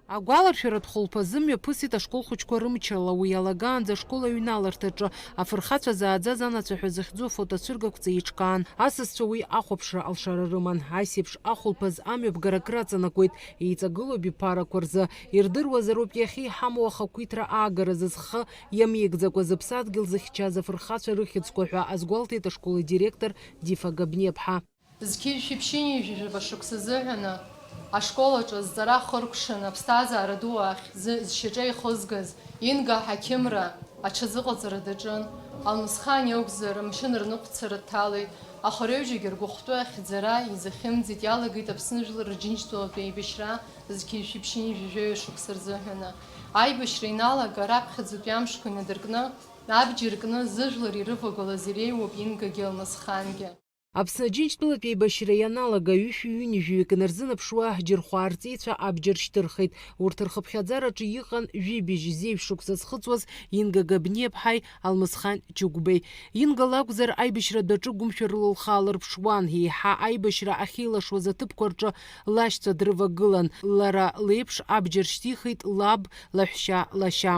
Агәаларшәаратә хәылԥазы мҩаԥысит ашкол хәыҷқәа рымчала, уи алагаанӡа ашкол аҩналарҭаҿы афырхацәа зааӡаз анацәа зыхьӡу афотоцәыргақәҵа еиҿкаан. Асасцәа уи ахәаԥшра алшара рыман. Асеиԥш ахәылԥаз амҩаԥгарак раҵанакуеит еиҵагылоу биԥарақәа рзы. Ирдыруазароуп иахьа иҳамоу ахақәиҭра аагаразы зхы иамеигӡакәа зыԥсадгьыл зыхьчаз афырхацәа рыхьыӡқәа ҳәа азгәалҭеит ашкол идиректор Дифа Габниаԥҳа. Зқьышәиԥшьынижәижәаба шықәса зыҳәаны ашколаҿы зҵара хыркәшаны аԥсҭазаара ду ахь зшьаҿа ихызгаз Инга Ҳақьымра аҽазыҟаҵара даҿын. Алмысхан иакәзар амашьына рныҟәцара дҭалеит. Аха рҩыџьегьы ргәыхәтәы ахьӡара изахьымӡеит, иалагеит Аԥсны Жәлар Рџьынџьтәылатәи аибашьра зқьышәиԥшьынижәижәаҩ шықәса рзыҳәаны. Аибашьра иналага раԥхьаӡатәи амшқәа инадыркны, абџьар ркны зыжәлар ирывагылаз иреиуоуп Ингагьы Алмысхангьы. Аԥсны Аџьынџьтәылатәи аибашьра ианалага ҩышәи-ҩынҩажәаҩык инарзынаԥшуа џьырхәаа рҵеицәа абџьар шьҭырхит. Урҭ рхыԥхьаӡараҿы иҟан ҩыбжь зеиԥш шықәса зхыҵуаз Инга Габниаԥҳаи Алмысхан Џьыгәбеи. Инга лакәзар аибашьра даҿы гәымшәарыла лхаалырԥшуан. Еиҳа аибашьра ахьеилашуаз аҭыԥқәа рҿы лашьцәа дрывагылан. Лара леиԥш абџьар шьҭихит лаб, лаҳәшьа, лашьа.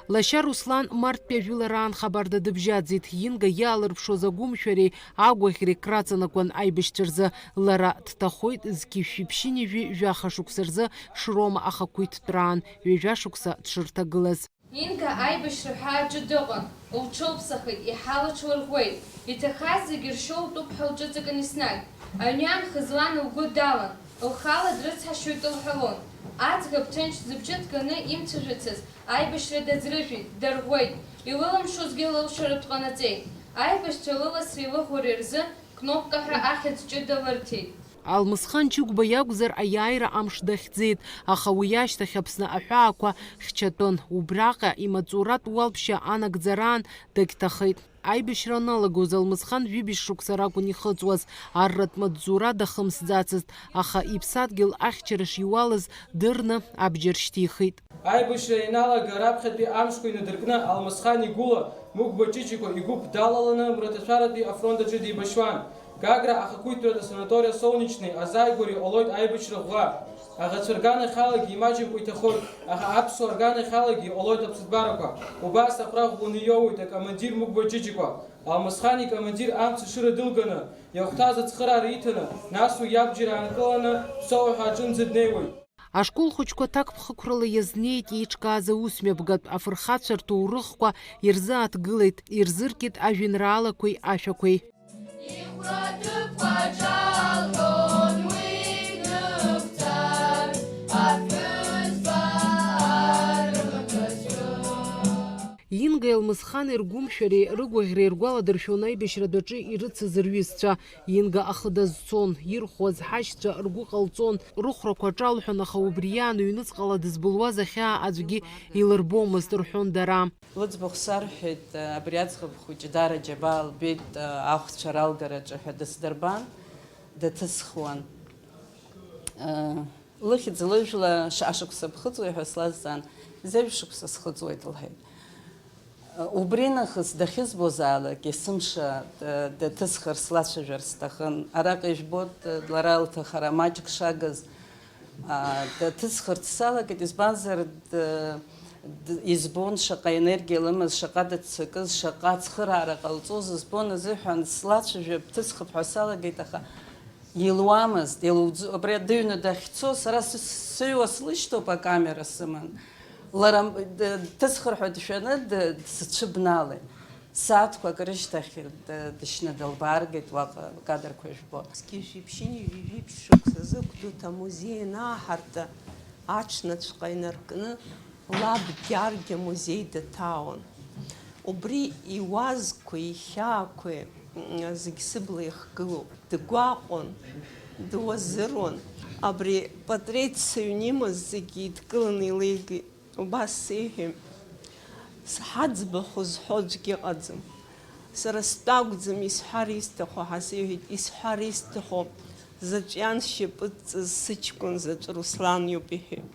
Лашьа Руслан марттәи ажәылараан хабарда дыбжьаӡит. Инга иаалырԥшоз агәымшәареи агәаӷьреи краҵанакуан аибашьцәа рзы. Лара дҭахоит зқьышәиԥшьынижәи жәаха шықәса рзы шрома ахақәиҭтәраан ҩажәа шықәса дшырҭагылаз. Инга аибашьра ҳәа аҿы дыҟан, лҽылԥсахит, иҳалаҽлырӷәӷәеит. Иҭахаз зегьы ршьоутәуп ҳәа лҿыҵакын еснагь. Аҩны аанхаз лан лгәы далан, лхала дрыцҳашьоит лҳәалон. Аӡӷаб ҭынч зыбжьы ҭганы имцәажәацыз аибашьра даӡрыжәит, дарӷәӷәеит. Илыламшозгьы лылшаратә ҟанаҵеит. Аибашьцәа лыласреи илыӷәӷәареи рзы кнопка ҳәа ахьӡ ҷыда лырҭеит. Алмысхан Џьыгәба иакәзар аиааира амш дахьӡеит, аха уи ашьҭахь Аԥсны аҳәаақәа хьчатәын. Убраҟа имаҵуратә уалԥшьа анагӡараан дагьҭахеит. Аибашьра аналагоз Алмысхан ҩыбжь шықәса ракәын ихыҵуаз. Арратә маҵзура дахымсӡацызт, аха иԥсадгьыл ахьчара шиуалыз дырны абџьар шьҭихит. Аибашьра иналага раԥхьатәи амшқәа инадыркны Алмысхан игәыла Мықәба Ҷыҷико игәыԥ далаланы Мраҭашәаратәи афронт аҿы дибашьуан. Гагра ахақәиҭтәратә асанаториа Солнечни азааигәареи ҟалоит аибашьра ӷәӷәа. Аӷацәа рганахьалагьы имаҷымкәа иҭахоит, аха аԥсуаа рганахьалагьы ҟалоит аԥсҭбарақәа. Убас аҟәра ӷәӷәаны иоуит акомандир Мықәба Ҷыҷико. Алмысхан икомандир амца шыра дылганы, иахәҭаз ацхыраара иҭаны, нас уи иабџьар аанкыланы Ԥсоу ҳәа аҿынӡа днеиуеит. Ашкол хәыҷқәа ҭакԥхықәрала иазнеит иеиҿкааз аусмҩаԥгатә афырхацәа рҭоурыхқәа ирзааҭгылеит, ирзыркит ажәеинраалақәеи ашәақәеи. Инга Алмысхани ргәымшәареи рыгәаӷьреи ргәаладыршәон аибашьра даҿы ирыцыз рҩызцәа. Инга ахы дазцон, ирхәаз ҳашьцәа ргәы ҟалҵон, рыхәрақәа ҿалҳәон, аха убри иаан ҩныҵҟала дызбылуаз ахьаа аӡәгьы илырбомызт рҳәон дара. Лыӡбахә сарҳәеит, абри аӡӷаб хәыҷы Дара Џьабаа лбеит ахәцәа ралгараҿы ҳәа дысдырбан, даҭысхуан. Лыхьӡ лыжәла ашықәса ԥхыӡуеит ҳәа слазҵаан, зежә шықәса схыҵуеит лҳәеит. Убри нахыс дахьызбозаалак есымша даҭысхыр слацәажәар сҭахын. Араҟа ижәбоит лара лҭахара маҷк шагыз даҭысхырц салагеит, избанзар избон шаҟа енергиа лымаз, шаҟа даццакыз, шаҟа ацхыраара ҟалҵоз збон азыҳәан слацәажәап, ҭысхып ҳәа салагеит, аха илуамызт. Абри адыҩны дахьцо сара сыҩуа слышьҭоуп акамера сыман. Лара дҭысхыр ҳәа дшәаны дсыцәыбналеит. Сааҭқәак рышьҭахь дышьны дылбааргеит, уаҟа кадрқәа ижәбо. Зқьышәиԥшьынижәи жәиԥшь шықәса зықәдут амузеи анааҳарта аҽнаҵәҟьа инаркны лаб Гьаргь амузеи даҭаауан. Убри иуазқәа, ихьаақәа зегь сыбла ихгылоуп. Дгәаҟуан, дуазыруан. Абри патреҭ сыҩнимыз зегьы идкыланы илеигеит. Убас сеиҳәеит, сҳаӡбахә зҳәо аӡәгьы ыҟаӡам. Сара стәагәӡам исҳәар исҭаху ҳәа сеиҳәеит, исҳәар исҭаху заҵәиан сшьапы ҵыз сыҷкәын заҵә Руслан иоуп иҳәеит.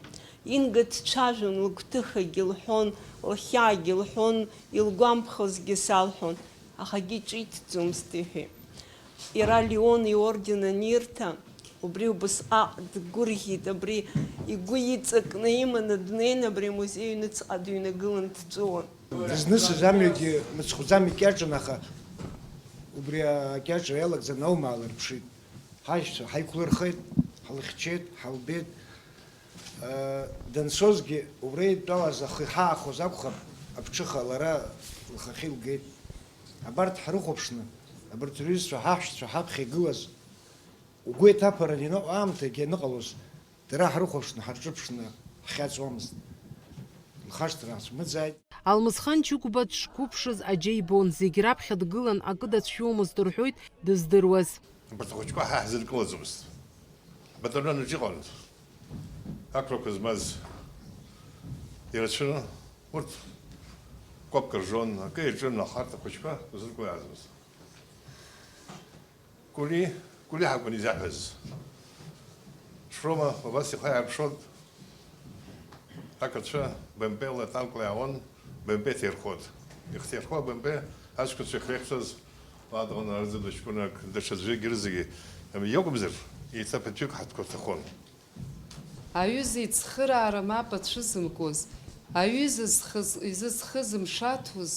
Инга дцәажәон, лыгәҭыхагьы лҳәон, лхьаагьы лҳәон, илгәамԥхозгьы салҳәон, ахагьы ҿиҭӡомызт иҳәеит. Иара Леон иорден анирҭа, убри убасҟак дгәырӷьеит, абри игәы иҵакны иманы днеин, абри амузеи аҩныҵҟа дыҩнагылан дҵәуон. Дызнысыз амҩагьы мыцхәӡам икьаҿын, аха убри акьаҿ иалагӡаны аума аалырԥшит. Ҳаишьцәа ҳаиқәлырхеит, ҳлыхьчеит, ҳалбеит. Данцозгьы убра итәалаз ахы ҳаахоз акәхап, аԥҽыха лара лхахьы илгеит. Абарҭ ҳрыхәаԥшны, абарҭ рҩызцәа, ҳаҳәшьцәа ҳаԥхьа игылаз, угәы иҭаԥаран иныҟәо аамҭагьы аныҟалоз, дара ҳрыхәаԥшны, ҳарҿыԥшны ҳхьаҵуамызт. Лхашҭра ацәмыӡааит. Алмысхан Чыгәба дшқәыԥшыз аџьа ибон, зегь раԥхьа дгылан акы дацәшәомызт рҳәоит дыздыруаз. Абарҭ ахәыҷқәа ҳаҳзыркылаӡомызт. Батальонаҿ иҟан ақәрақәа змаз ирацәаны, урҭ кәапка ржон, акы ирҿын, аха арҭ ахәыҷқәа рзыркуа иаазмызт. Кули ҳакәын изаҳәаз. Шрома убас ихы иааԥшон, ақырҭцәа БМП-ла, танкла иаауан, БМП ҭирхот. Ихҭирхуа БМП аҷкәынцәа ихреихәҭаз ладӷан арзыда ҷкәынак даҽаӡәгьы рзегьы иакәымзар, еиҵаԥаҭҩык ҳаҭқәа рҭахон. Аҩыза ицхыраара мап ацәызымкуаз, аҩыза изызхызымшаҭоз,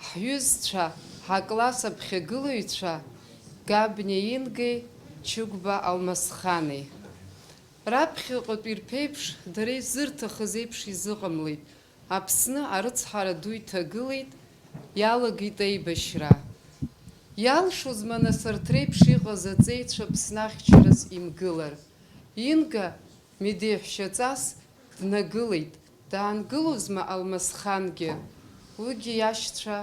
ҳҩызцәа, ҳакласс аԥхьагылаҩцәа, Габниа Ингеи, Чыгәба Алмасхани. Раԥхьаҟатәи ирԥеиԥш, дара изырҭахыз еиԥш изыҟамлеит. Аԥсны арыцҳара ду иҭагылеит, иалагеит аибашьра. Иалшозма нас арҭ реиԥш иҟаз аҵеицәа Аԥсны ахьчараз имгылар. Инга медеҳәшьаҵас днагылеит, даангылозма Алмасхангьы, уигьы иашьцәа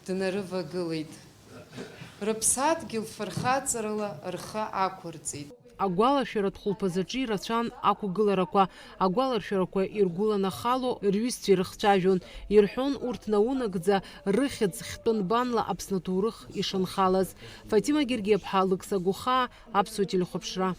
днарывагылеит. Рыԥсадгьыл фырхаҵарала рхы ақәырҵеит. Агәалашәаратә хәылԥазаҿы ирацәан ақәгыларақәа, агәаларшәарақәа иргәыланахало рҩызцәа ирыхцәажәон, ирҳәон урҭ наунагӡа рыхьӡ хьтәы нбанла Аԥсны аҭоурых ишанхалаз. Фатима Гергиаԥҳа, Алықса Гухаа, Аԥсуа телехәаԥшра.